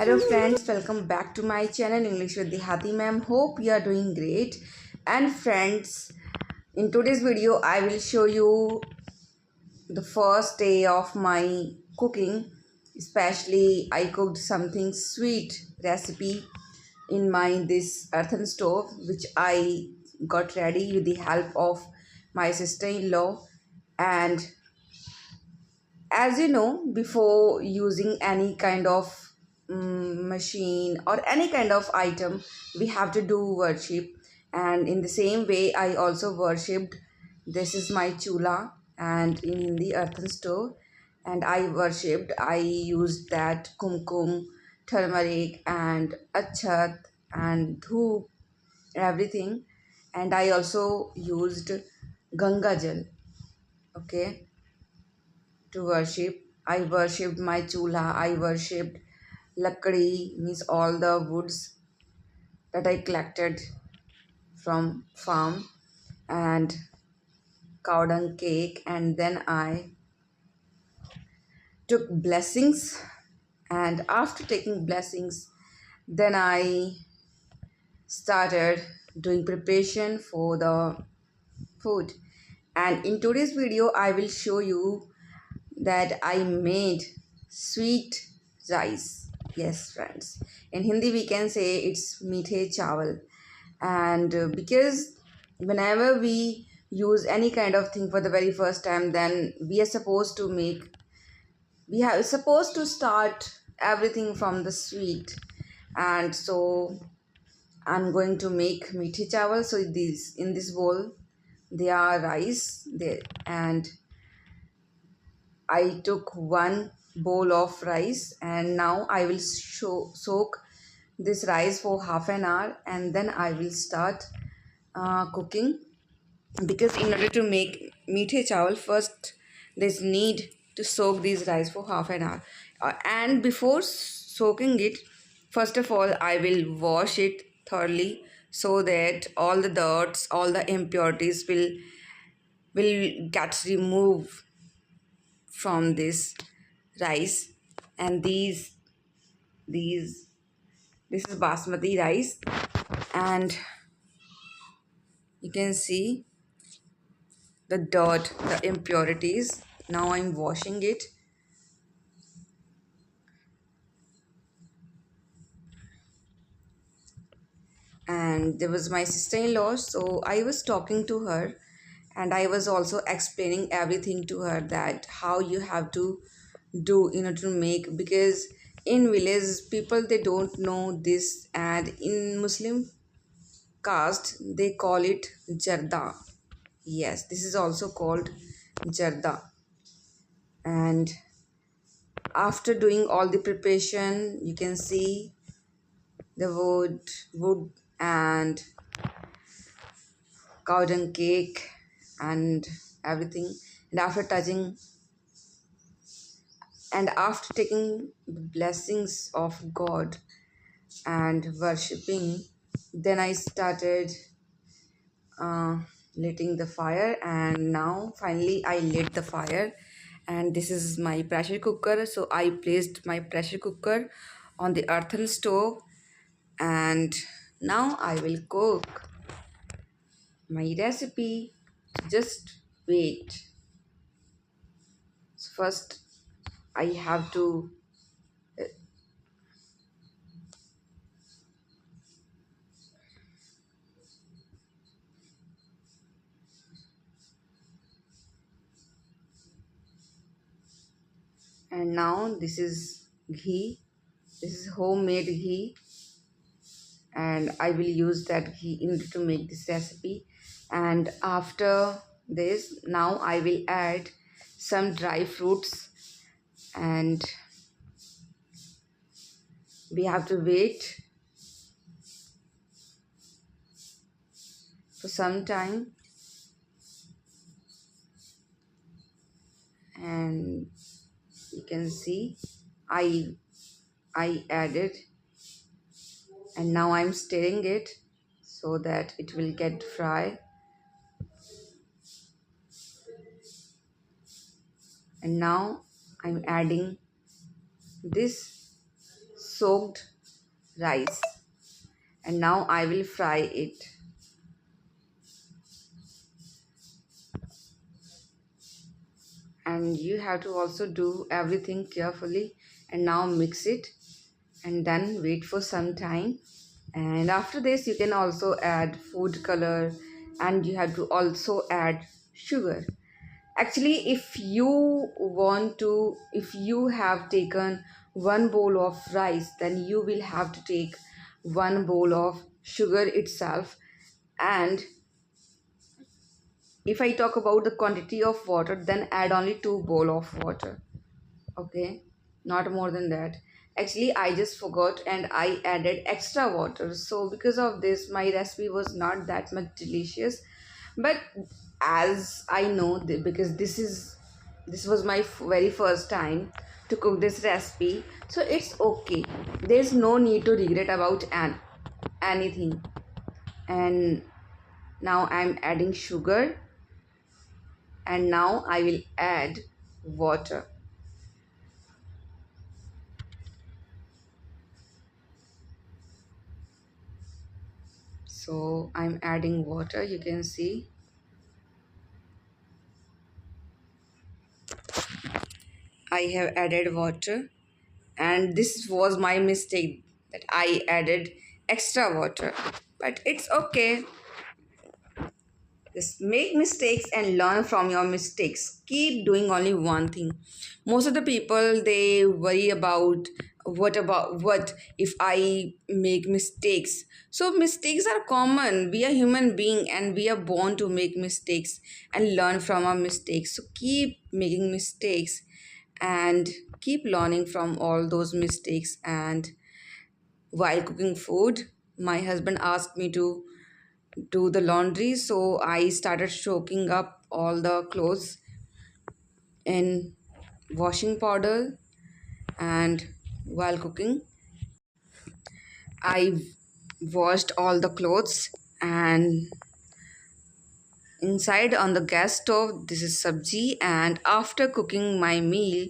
Hello friends, welcome back to my channel English with Dehati ma'am. Hope you are doing great. And friends, in today's video I will show you the first day of my cooking. Especially I cooked something sweet recipe in my this earthen stove which I got ready with the help of my sister-in-law. And as you know, before using any kind of machine or any kind of item, we have to do worship. And in the same way I also worshipped. This is my chulha and in the earthen stove, and I worshipped. I used that kumkum, turmeric and achat and dhoop, everything. And I also used ganga jal, okay, to worship. I worshipped my chulha, I worshipped lakdi, means all the woods that I collected from farm, and cow dung cake. And then I took blessings, and after taking blessings, then I started doing preparation for the food. And in today's video I will show you that I made sweet rice. Yes, friends. In Hindi we can say it's mitte chawal. And because whenever we use any kind of thing for the very first time, then we have supposed to start everything from the sweet. And so I'm going to make mithi chawal. So this in this bowl there are rice there, and I took one bowl of rice, and now I will soak this rice for half an hour, and then I will start cooking. Because in order to make meethe chawal, first there's need to soak these rice for half an hour. And before soaking it, first of all I will wash it thoroughly so that all the dirts, all the impurities will get removed from this rice. And these this is basmati rice, and you can see the dirt, the impurities. Now I'm washing it. And there was my sister-in-law, so I was talking to her, and I was also explaining everything to her, that how you have to do in order to make. Because in village people, they don't know this, and in Muslim caste they call it jarda. Yes, this is also called jarda. And after doing all the preparation, you can see the wood and cow dung cake and everything. And after taking the blessings of God and worshipping, then I started uh, lighting the fire. And now finally I lit the fire, and this is my pressure cooker. So I placed my pressure cooker on the earthen stove, and now I will cook my recipe. Just wait. So first I have to and now this is ghee. This is homemade ghee, and I will use that ghee in order to make this recipe. And after this, now I will add some dry fruits, and we have to wait for some time. And you can see I added, and now I'm stirring it so that it will get fry. And now I'm adding this soaked rice, and now I will fry it. And you have to also do everything carefully, and now mix it and then wait for some time. And after this you can also add food color, and you have to also add sugar. Actually, if you have taken one bowl of rice, then you will have to take one bowl of sugar itself. And if I talk about the quantity of water, then add only 2 bowl of water. Okay, not more than that. Actually, I just forgot and I added extra water, so because of this my recipe was not that much delicious. But as I know, because this was my very first time to cook this recipe, so it's okay. There's no need to regret about anything. And now I'm adding sugar, and now I will add water. So I'm adding water, you can see. I have added water, and this was my mistake that I added extra water, but it's okay. Just make mistakes and learn from your mistakes. Keep doing only one thing. Most of the people, they worry about what if I make mistakes. So mistakes are common. We are human being and we are born to make mistakes and learn from our mistakes. So keep making mistakes and keep learning from all those mistakes. And while cooking food, my husband asked me to do the laundry, so I started soaking up all the clothes in washing powder. And while cooking, I washed all the clothes. And inside on the gas stove, this is sabji. And after cooking my meal,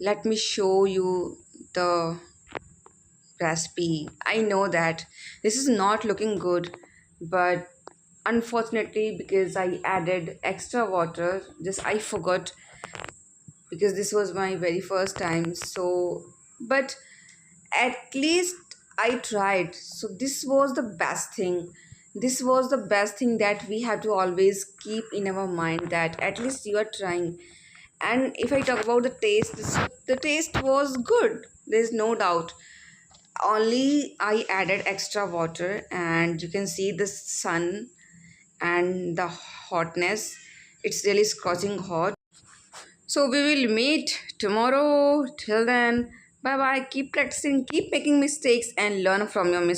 let me show you the recipe. I know that this is not looking good, but unfortunately, because I added extra water, just I forgot, because this was my very first time. So but at least I tried. So this was the best thing. This was the best thing that we have to always keep in our mind, that at least you are trying. And if I talk about the taste, the taste was good, there's no doubt. Only I added extra water, and you can see the sun and the hotness. It's really scorching hot. So we will meet tomorrow. Till then, bye bye. Keep practicing, keep making mistakes, and learn from your mistakes.